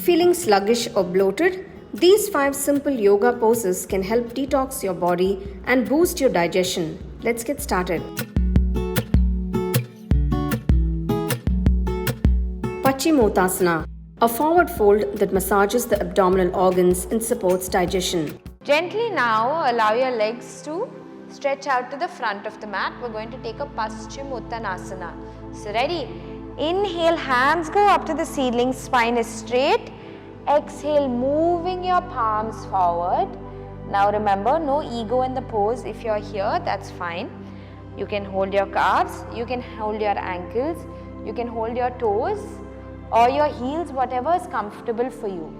Feeling sluggish or bloated? These 5 simple yoga poses can help detox your body and boost your digestion. Let's get started. Paschimottanasana, a forward fold that massages the abdominal organs and supports digestion. Gently now allow your legs to stretch out to the front of the mat. We're going to take a Paschimottanasana. So ready? Inhale, hands go up to the ceiling, spine is straight. Exhale, moving your palms forward. Now remember, no ego in the pose. If you're here, that's fine. You can hold your calves, you can hold your ankles, you can hold your toes or your heels, whatever is comfortable for you.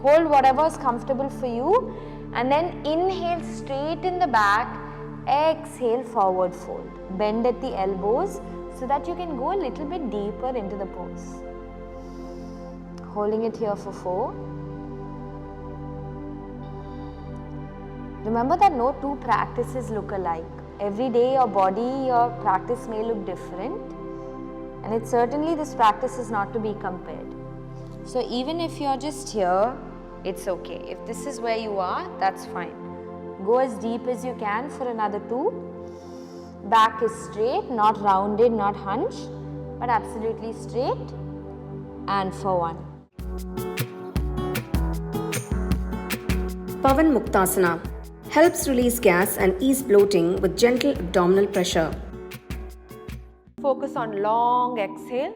Hold whatever is comfortable for you and then inhale, straighten the back, exhale, forward fold. Bend at the elbows so that you can go a little bit deeper into the pose. Holding it here for 4. Remember that no two practices look alike. Every day your body, your practice may look different, and it's certainly this practice is not to be compared. So even if you're just here, it's okay. If this is where you are, that's fine. Go as deep as you can for another 2. Back is straight, not rounded, not hunched, but absolutely straight. And for 1. Pawanmuktasana helps release gas and ease bloating with gentle abdominal pressure. Focus on long exhale.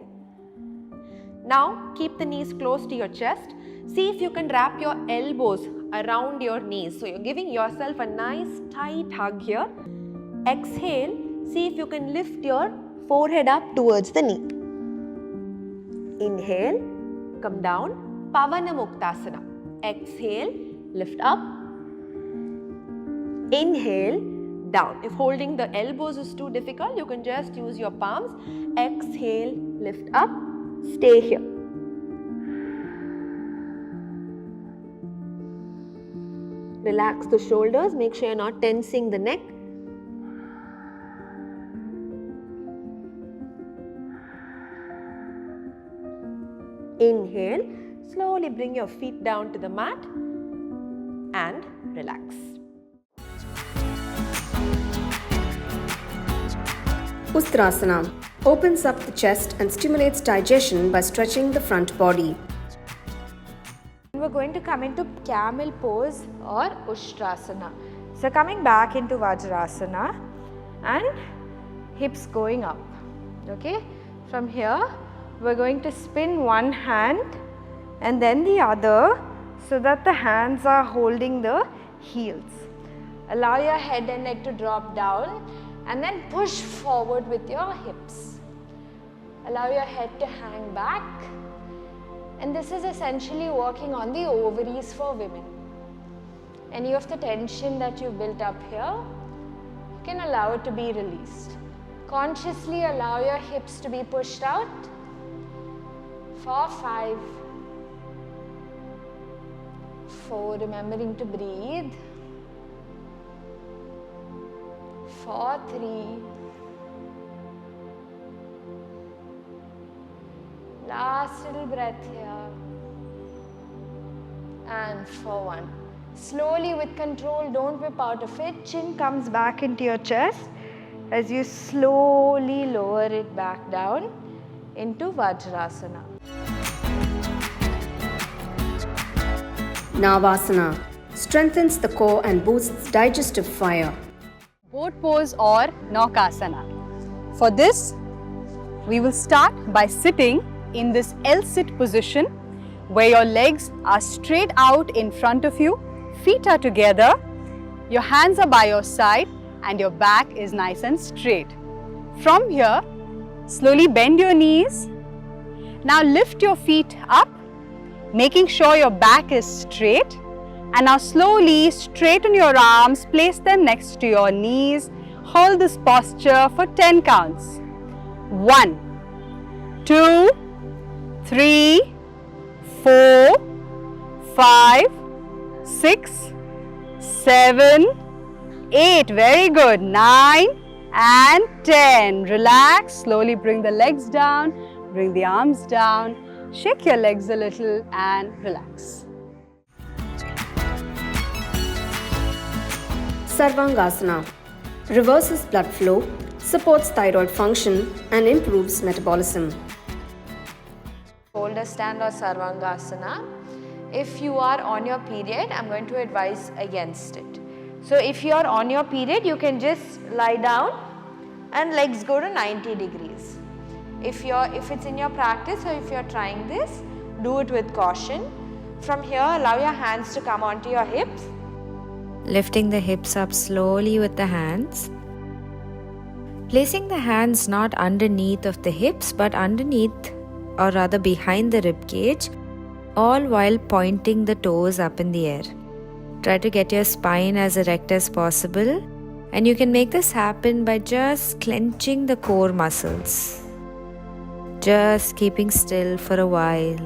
Now keep the knees close to your chest. See if you can wrap your elbows around your knees. So you're giving yourself a nice tight hug here. Exhale, see if you can lift your forehead up towards the knee. Inhale, come down, Pawanmuktasana. Exhale, lift up. Inhale, down. If holding the elbows is too difficult, you can just use your palms. Exhale, lift up, stay here. Relax the shoulders, make sure you're not tensing the neck. Inhale, slowly bring your feet down to the mat and relax. Ustrasana opens up the chest and stimulates digestion by stretching the front body. We're going to come into camel pose or Ustrasana. So coming back into Vajrasana and hips going up. Okay, from here we're going to spin one hand and then the other so that the hands are holding the heels. Allow your head and neck to drop down and then push forward with your hips. Allow your head to hang back, and this is essentially working on the ovaries for women. Any of the tension that you've built up here, you can allow it to be released. Consciously allow your hips to be pushed out for 5, 4, remembering to breathe, for 3, last little breath here, and for 1. Slowly with control, don't whip out of it. Chin comes back into your chest as you slowly lower it back down into Vajrasana. Navasana strengthens the core and boosts digestive fire. Boat pose or Navasana. For this, we will start by sitting in this L-sit position where your legs are straight out in front of you, feet are together, your hands are by your side and your back is nice and straight. From here, slowly bend your knees. Now lift your feet up, making sure your back is straight. And now slowly straighten your arms, place them next to your knees. Hold this posture for 10 counts. 1, 2, 3, 4, 5, 6, 7, 8. Very good. 9 and 10. Relax. Slowly bring the legs down. Bring the arms down. Shake your legs a little and relax. Sarvangasana reverses blood flow, supports thyroid function, and improves metabolism. Shoulder stand or Sarvangasana. If you are on your period, I'm going to advise against it. So if you are on your period, you can just lie down and legs go to 90 degrees. If it's in your practice or if you're trying this, do it with caution. From here, allow your hands to come onto your hips. Lifting the hips up slowly with the hands. Placing the hands not underneath of the hips but underneath, or rather behind the rib cage, all while pointing the toes up in the air. Try to get your spine as erect as possible, and you can make this happen by just clenching the core muscles. Just keeping still for a while.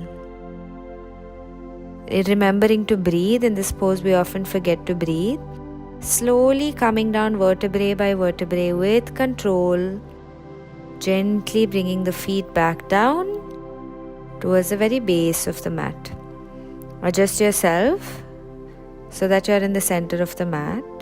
Remembering to breathe. In this pose we often forget to breathe. Slowly coming down vertebrae by vertebrae with control. Gently bringing the feet back down towards the very base of the mat. Adjust yourself so that you are in the center of the mat.